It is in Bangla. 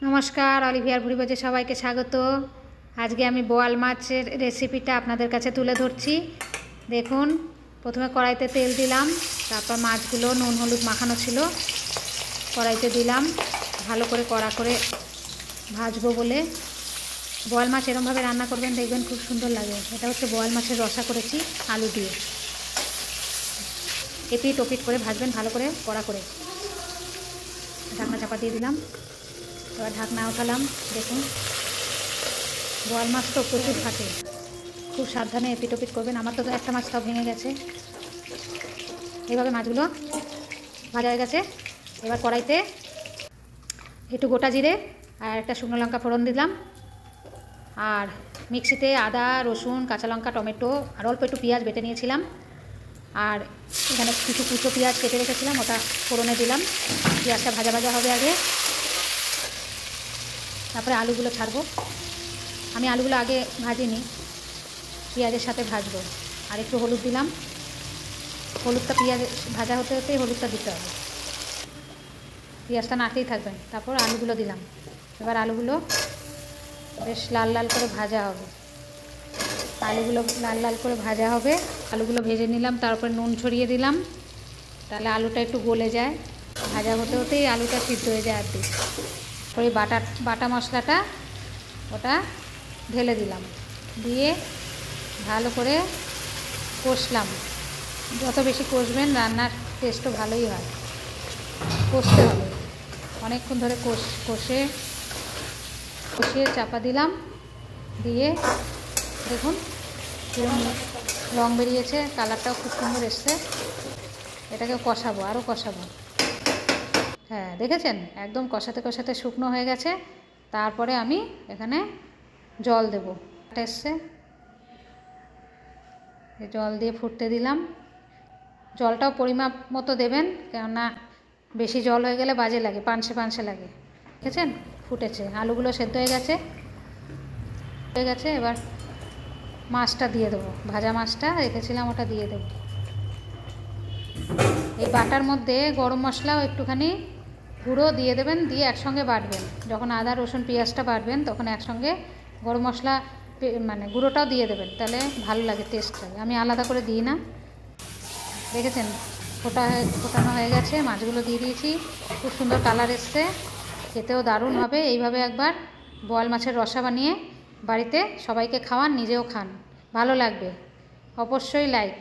নমস্কার, অলিভিয়ার ভুড়িভোজে সবাইকে স্বাগত। আজকে আমি বোয়াল মাছের রেসিপিটা আপনাদের কাছে তুলে ধরছি। দেখুন, প্রথমে কড়াইতে তেল দিলাম, তারপর মাছগুলো নুন হলুদ মাখানো ছিল কড়াইতে দিলাম, ভালো করে কড়া করে ভাজবো বলে। বোয়াল মাছ এরমভাবে রান্না করবেন, দেখবেন খুব সুন্দর লাগে। এটা হচ্ছে বোয়াল মাছের রসা করেছি আলু দিয়ে। এপিট ওপিট করে ভাজবেন ভালো করে কড়া করে। ঢাকনা চাপা দিয়ে দিলাম, এবার ঢাকনা উঠালাম। দেখুন, বোয়াল মাছ তো প্রচুর থাকে, খুব সাবধানে এপিট ওপিট করবেন। আমার তো একটা মাছ তাও ভেঙে গেছে। এইভাবে মাছগুলো ভাজা হয়ে গেছে। এবার কড়াইতে একটু গোটা জিরে আর একটা শুকনো লঙ্কা ফোড়ন দিলাম, আর মিক্সিতে আদা রসুন কাঁচা লঙ্কা টমেটো আর অল্প একটু পেঁয়াজ বেটে নিয়েছিলাম, আর এখানে কিছু কুচো পেঁয়াজ কেটে রেখেছিলাম, ওটা ফোড়নে দিলাম। পেঁয়াজটা ভাজা ভাজা হবে আগে, তারপরে আলুগুলো ছাড়বো। আমি আলুগুলো আগে ভাজিনি, পেঁয়াজের সাথে ভাজবো। আর একটু হলুদ দিলাম, হলুদটা পেঁয়াজ ভাজা হতে হতেই হলুদটা দিতে হবে, পেঁয়াজটা নাড়তেই থাকবেন। তারপর আলুগুলো দিলাম। এবার আলুগুলো বেশ লাল লাল করে ভাজা হবে, আলুগুলো লাল লাল করে ভাজা হবে। আলুগুলো ভেজে নিলাম, তারপরে নুন ছড়িয়ে দিলাম, তাহলে আলুটা একটু গলে যায়। ভাজা হতে হতেই আলুটা সিদ্ধ হয়ে যায় আর্ধেক। ওই বাটা মশলাটা ওটা ঢেলে দিলাম, দিয়ে ভালো করে কষলাম। যত বেশি কষবেন রান্নার টেস্টও ভালোই হয়। কষতে হবে অনেকক্ষণ ধরে, কষিয়ে চাপা দিলাম। দিয়ে দেখুন রং বেরিয়েছে, কালারটাও খুব সুন্দর এসছে। এটাকে কষাবো, আরও কষাবো। হ্যাঁ, দেখেছেন একদম কষাতে কষাতে শুকনো হয়ে গেছে। তারপরে আমি এখানে জল দেব। এসছে, জল দিয়ে ফুটতে দিলাম। জলটাও পরিমাপ মতো দেবেন, কেননা বেশি জল হয়ে গেলে বাজে লাগে, পানসে লাগে। দেখেছেন ফুটেছে, আলুগুলো সেদ্ধ হয়ে গেছে। এবার মাছটা দিয়ে দেবো, ভাজা মাছটা রেখেছিলাম ওটা দিয়ে দেবো। এই বাটার মধ্যে গরম মশলাও একটুখানি গুঁড়ো দিয়ে দেবেন, দিয়ে একসঙ্গে বাটবেন। যখন আদা রসুন পেঁয়াজটা বাটবেন তখন একসঙ্গে গরম মশলা মানে গুঁড়োটাও দিয়ে দেবেন, তাহলে ভালো লাগে, টেস্ট লাগে। আমি আলাদা করে দিই না। দেখেছেন ফোটানো হয়ে গেছে, মাছগুলো দিয়ে দিয়েছি, খুব সুন্দর কালার এসছে, খেতেও দারুণ হবে। এইভাবে একবার বোয়াল মাছের রসা বানিয়ে বাড়িতে সবাইকে খাওয়ান, নিজেও খান, ভালো লাগবে। অবশ্যই লাইক।